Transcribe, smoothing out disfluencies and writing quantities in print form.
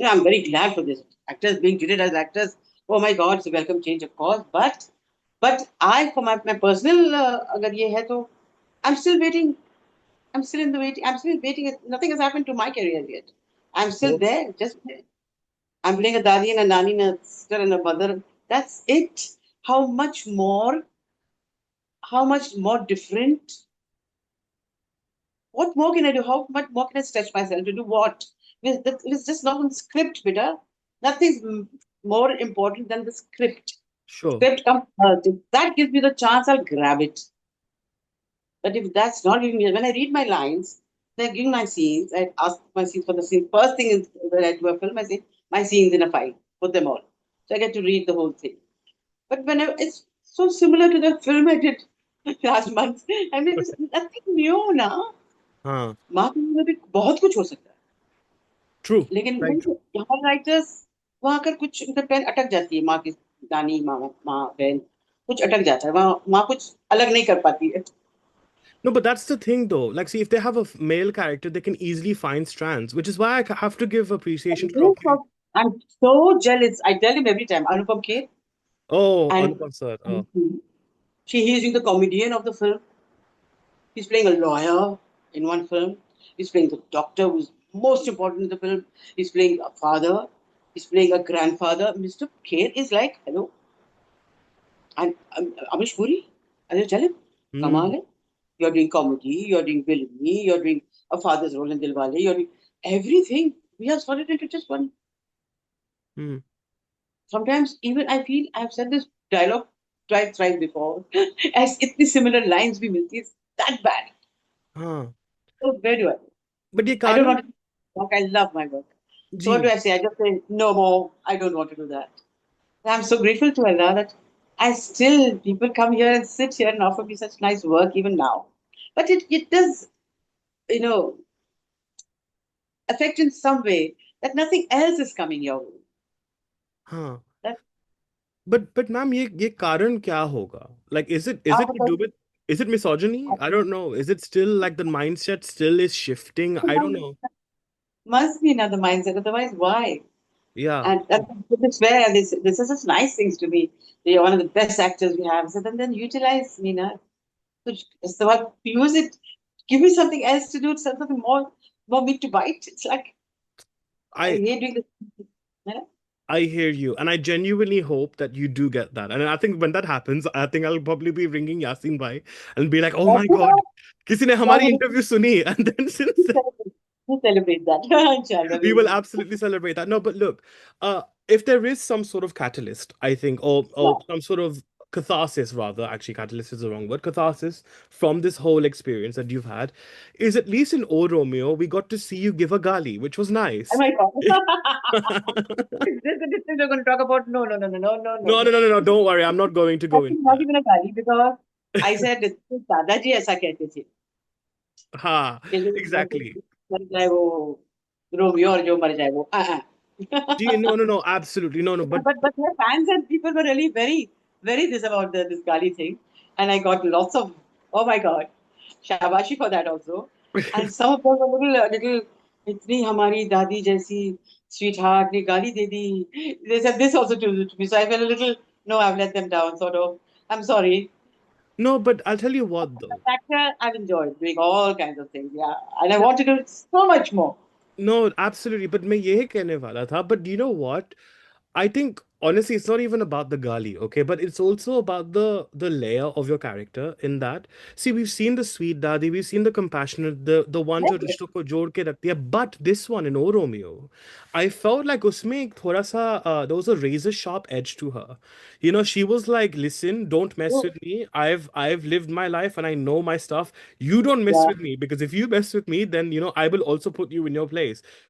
I'm very glad for this. Actors being treated as actors. Oh my God, it's a welcome change, of course. But I, for my personal, अगर ये है तो I'm still waiting. I'm still in the waiting. I'm still waiting. Nothing has happened to my career yet. I'm still Oh, there. Just I'm playing a dadi and a nani and a sister and a mother. That's it. How much more? How much more different? What more can I do? How much more can I stretch myself to do what? It's just not on script, bitter. Nothing's more important than the script. sure. Script comes first. If that gives me the chance, I'll grab it. But if that's not giving me, when I read my lines, they're giving my scenes. I ask my scenes for the scene. First thing is when I do a film, I say my scenes in a file, put them all. So I get to read the whole thing. But whenever it's so similar to the film I did last month, I mean, it's nothing new now. Huh. माँ के अंदर भी बहुत कुछ हो सकता है True. लेकिन Very true. यहाँ राइटर्स वहाँ कर कुछ उनका पेन अटक जाती है माँ की दानी माँ माँ बहन कुछ अटक जाता है वहाँ माँ कुछ अलग नहीं कर पाती है No, but that's the thing though. Like, see, if they have a male character, they can easily find strands, which is why I have to give appreciation probably. I'm so jealous. I tell him every time, Anupam Kher, Oh, and Anupam sir. Oh. he's doing the comedian of the film. He's playing a lawyer in one film. He's playing the doctor who's most important in the film. He's playing a father. He's playing a grandfather. Mr. Kher is like, hello, I'm Amish Puri. I just tell him, Hmm. Kamal, you're doing comedy, you're doing villainy, you're doing a father's role in Dilwale, you're doing everything. We have sorted into just one. Hmm. Sometimes even I feel I've said this dialogue twice, thrice before. As itni similar lines be milti, it's that bad. Huh. So where do I? But ये I don't कारण want to work. I love my work. So what do ji. I say? I just say no more. I don't want to do that. And I'm so grateful to Allah that I still people come here and sit here and offer me such nice work even now. But it does, you know, affect in some way that nothing else is coming your way. हाँ. That But ma'am, ये कारण क्या होगा? Like, is it to do with, is it misogyny? I don't know. Is it still like the mindset still is shifting? I don't know. must be another mindset. Otherwise, why? Yeah. And it's where this is such nice things to me. You're one of the best actors we have. So then utilize me now. So what use it? Give me something else to do. Something more meat to bite. It's like I I hate doing this. You know? I hear you, and I genuinely hope that you do get that. And I think when that happens, I think I'll probably be ringing Yasin bhai and be like, "Oh my God, किसी ने हमारी interview सुनी?" And then since We celebrate that. Inshallah, we we will will. absolutely celebrate that. No, but look, if there is some sort of catalyst, I think, or Yeah. some sort of catharsis, rather, actually, catalyst is the wrong word, catharsis from this whole experience that you've had, is at least in O Romeo, we got to see you give a gali, which was Oh nice. my God. Is this the distance we're going to talk about? No, no, no, no, no, no, No, no. no, no, no, no. This is Don't worry. I'm not going to go into actually not that. even a गाली because I said दादाजी ऐसा कहते थे Ha, कि जो exactly. मर जाए वो रोमियो और जो मर जाए वो No, no, no. Absolutely. No, no. But but my fans and people were really very this about this Gali thing, and I got lots of oh my god, shabashi for that also, and some of them were little इतनी हमारी दादी जैसी sweetheart ने गाली दे दी. They said this also to me, so I felt a little no, I've let them down, sort of. I'm sorry. no, but I'll tell you what, As though. an actor, I've enjoyed doing all kinds of things, yeah, and I want to do so much more. No, absolutely. But मैं यही कहने वाला था. But you know what? I think honestly, it's not even about the gali, okay? But it's also about the layer of your character in that. See, we've seen the sweet daddy, we've seen the compassionate, the one Yes, जो रिश्तों को जोड़ के रखती है. But this one in O Romeo, I felt like उसमें एक थोड़ा सा there was a razor sharp edge to her. You know, she was like, "Listen, don't mess with me. I've lived my life and I know my stuff. You don't mess yeah. with me because if you mess with me, then I will also put you in your place."